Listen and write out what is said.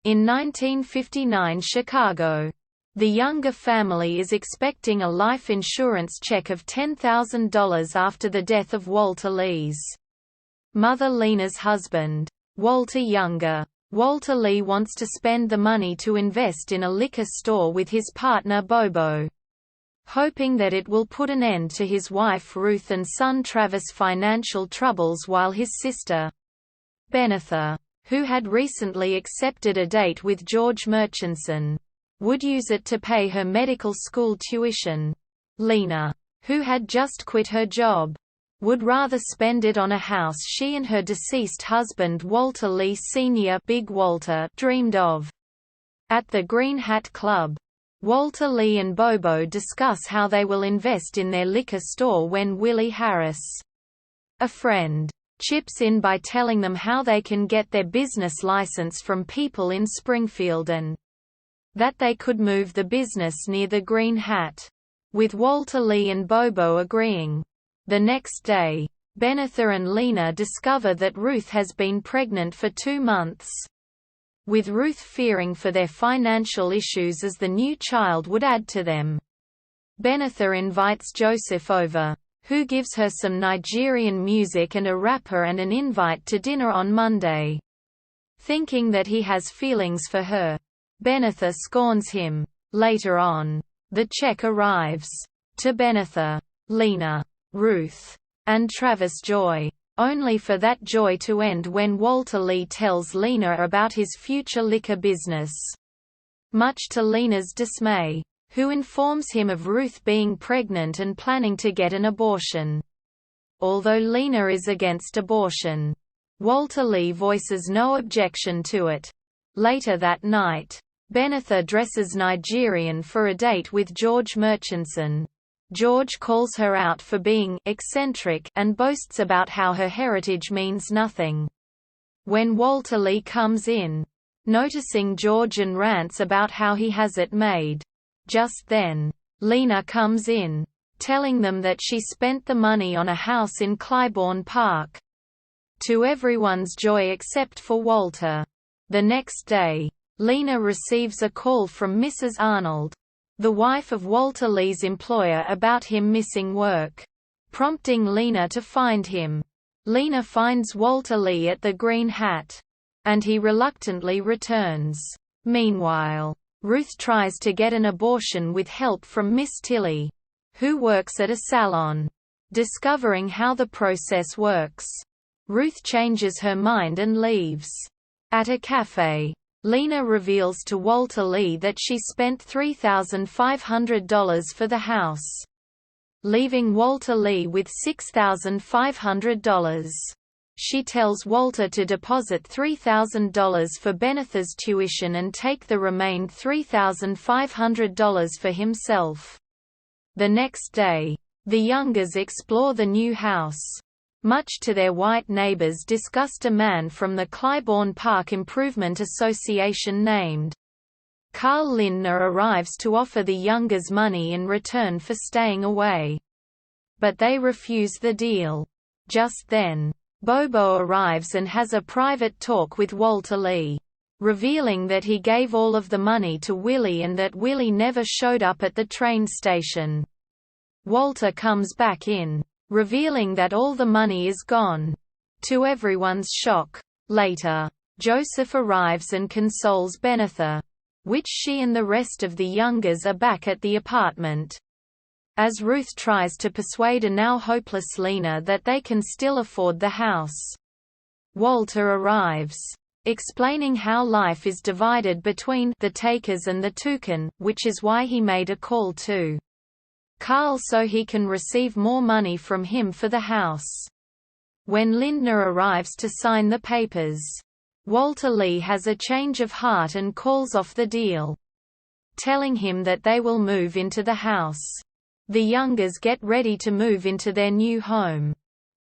In 1959 Chicago. The Younger family is expecting a life insurance check of $10,000 after the death of Walter Lee's mother Lena's husband, Walter Younger. Walter Lee wants to spend the money to invest in a liquor store with his partner Bobo, hoping that it will put an end to his wife Ruth and son Travis' financial troubles, while his sister, Benetha, who had recently accepted a date with George Murchison, would use it to pay her medical school tuition. Lena, who had just quit her job, would rather spend it on a house she and her deceased husband Walter Lee Sr. Big Walter dreamed of. At the Green Hat Club, Walter Lee and Bobo discuss how they will invest in their liquor store when Willie Harris, a friend, chips in by telling them how they can get their business license from people in Springfield and that they could move the business near the Green Hat, with Walter Lee and Bobo agreeing. The next day, Benetha and Lena discover that Ruth has been pregnant for 2 months, with Ruth fearing for their financial issues as the new child would add to them. Benetha invites Joseph over, who gives her some Nigerian music and a wrapper and an invite to dinner on Monday. Thinking that he has feelings for her, Benetha scorns him. Later on, the check arrives. To Benetha, Lena, Ruth, and Travis' joy, only for that joy to end when Walter Lee tells Lena about his future liquor business. Much to Lena's dismay, who informs him of Ruth being pregnant and planning to get an abortion. Although Lena is against abortion, Walter Lee voices no objection to it. Later that night, Benetha dresses Nigerian for a date with George Murchison. George calls her out for being eccentric and boasts about how her heritage means nothing. When Walter Lee comes in, noticing George and rants about how he has it made. Just then, Lena comes in, telling them that she spent the money on a house in Clybourne Park. To everyone's joy except for Walter. The next day, Lena receives a call from Mrs. Arnold, the wife of Walter Lee's employer, about him missing work, prompting Lena to find him. Lena finds Walter Lee at the Green Hat, and he reluctantly returns. Meanwhile, Ruth tries to get an abortion with help from Miss Tilly, who works at a salon. Discovering how the process works, Ruth changes her mind and leaves. At a cafe, Lena reveals to Walter Lee that she spent $3,500 for the house, leaving Walter Lee with $6,500. She tells Walter to deposit $3,000 for Benetha's tuition and take the remaining $3,500 for himself. The next day, the Youngers explore the new house. Much to their white neighbors' disgust, a man from the Clybourne Park Improvement Association named Carl Lindner arrives to offer the Youngers money in return for staying away. But they refuse the deal. Just then, Bobo arrives and has a private talk with Walter Lee, revealing that he gave all of the money to Willie and that Willie never showed up at the train station. Walter comes back in, revealing that all the money is gone. To everyone's shock, later, Joseph arrives and consoles Benetha, which she and the rest of the Youngers are back at the apartment. As Ruth tries to persuade a now hopeless Lena that they can still afford the house, Walter arrives, explaining how life is divided between the takers and the toucan, which is why he made a call to Carl so he can receive more money from him for the house. When Lindner arrives to sign the papers, Walter Lee has a change of heart and calls off the deal, telling him that they will move into the house. The Youngers get ready to move into their new home.